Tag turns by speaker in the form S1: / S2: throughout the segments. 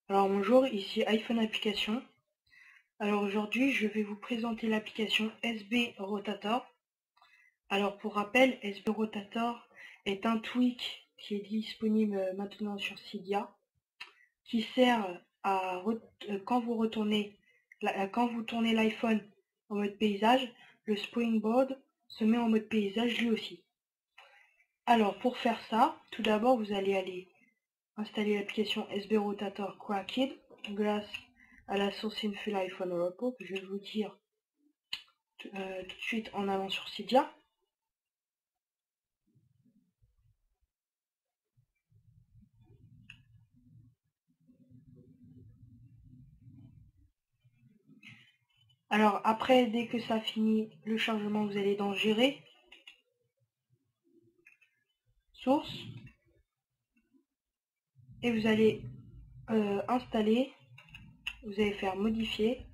S1: Alors bonjour, ici iPhone Application. Alors aujourd'hui, je vais vous présenter l'application SB Rotator. Alors pour rappel, SB Rotator est un tweak qui est disponible maintenant sur Cydia, qui sert à quand vous tournez l'iPhone en mode paysage, le Springboard se met en mode paysage lui aussi. Alors pour faire ça, tout d'abord vous allez aller installer l'application SB Rotator Cracked grâce à la source Sinful iPhone Repo que je vais vous dire tout de suite en allant sur Cydia. Alors après, dès que ça finit le chargement, vous allez dans Gérer, Source, et vous allez installer, vous allez faire Modifier,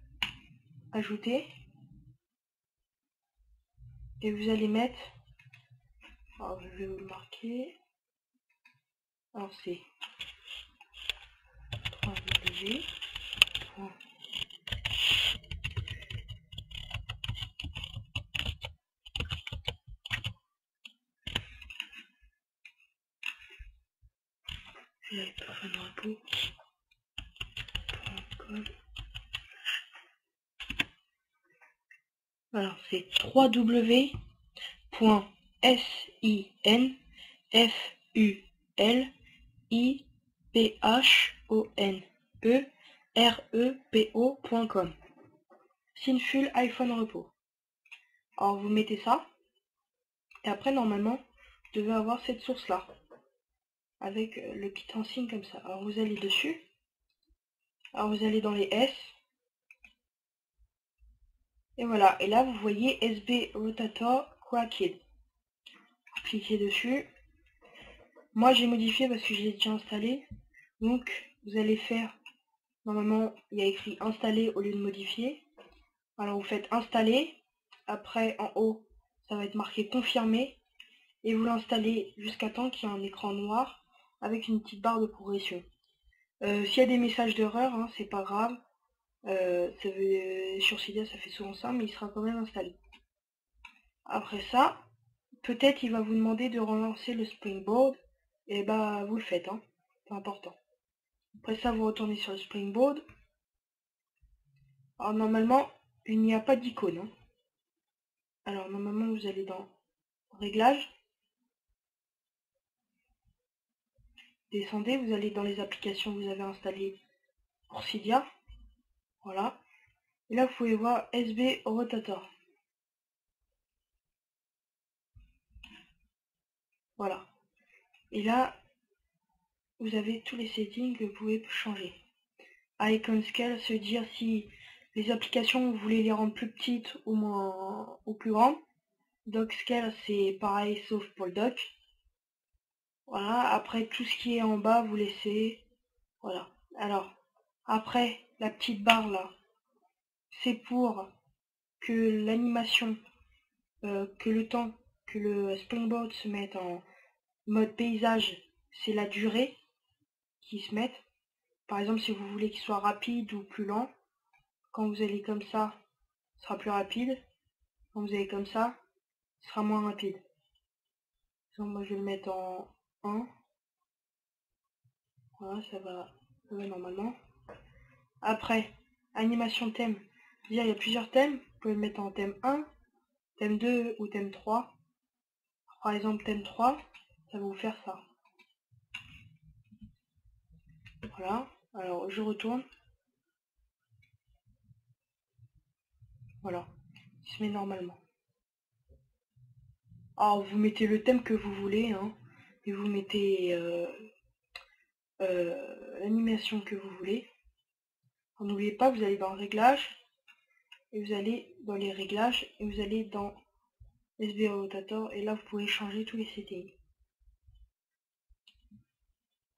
S1: Ajouter, et vous allez mettre, alors je vais vous le marquer, alors c'est 3W. Alors c'est www.sinfuliphonerepo.com. Sinful iPhone Repo. Alors vous mettez ça, et après normalement vous devez avoir cette source là, avec le petit insigne comme ça. Alors vous allez dessus, alors vous allez dans les S, et voilà, et là vous voyez SB Rotator Cracked. Cliquez dessus. Moi j'ai modifié parce que je l'ai déjà installé, donc vous allez faire, normalement il y a écrit installer au lieu de modifier. Alors vous faites installer, après en haut ça va être marqué confirmer, et vous l'installez jusqu'à temps qu'il y ait un écran noir avec une petite barre de progression. S'il y a des messages d'erreur, hein, c'est pas grave. Sur Cydia ça fait souvent ça, mais il sera quand même installé. Après ça, peut-être il va vous demander de relancer le Springboard, et bah vous le faites, hein, c'est important. Après ça, vous retournez sur le Springboard. Alors normalement, il n'y a pas d'icône, hein. Alors normalement, vous allez dans Réglages, descendez, vous allez dans les applications que vous avez installées pour Cydia. Voilà. Et là, vous pouvez voir SB Rotator. Voilà. Et là, vous avez tous les settings que vous pouvez changer. Icon Scale, se dire si les applications, vous voulez les rendre plus petites ou moins ou plus grandes. Dock Scale, c'est pareil sauf pour le dock. Voilà, après tout ce qui est en bas, vous laissez. Voilà. Alors, après, la petite barre là, c'est pour que l'animation, que le temps, que le Springboard se mette en mode paysage, c'est la durée qui se met. Par exemple, si vous voulez qu'il soit rapide ou plus lent, quand vous allez comme ça, ce sera plus rapide. Quand vous allez comme ça, ce sera moins rapide. Donc moi je vais le mettre en 1. Voilà, ça va normalement. Après, animation thème. Il y a plusieurs thèmes. Vous pouvez le mettre en thème 1, thème 2 ou thème 3. Par exemple, thème 3, ça va vous faire ça. Voilà. Alors, je retourne. Voilà. Il se met normalement. Alors, vous mettez le thème que vous voulez, hein, et vous mettez l'animation que vous voulez. N'oubliez pas, vous allez dans Réglages, et vous allez dans les Réglages, et vous allez dans SB Rotator, et là vous pouvez changer tous les settings.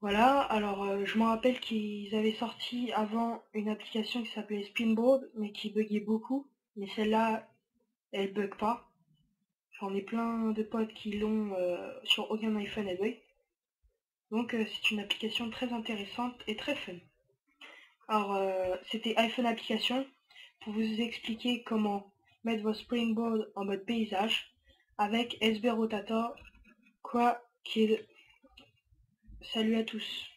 S1: Voilà, alors je me rappelle qu'ils avaient sorti avant une application qui s'appelait Springboard, mais qui buguait beaucoup, mais celle-là, elle bug pas. J'en ai plein de potes qui l'ont sur aucun iPhone elle bug. Donc c'est une application très intéressante et très fun. Alors, c'était iPhone Application pour vous expliquer comment mettre votre Springboard en mode paysage avec SB Rotator, quoi qu'il. Salut à tous.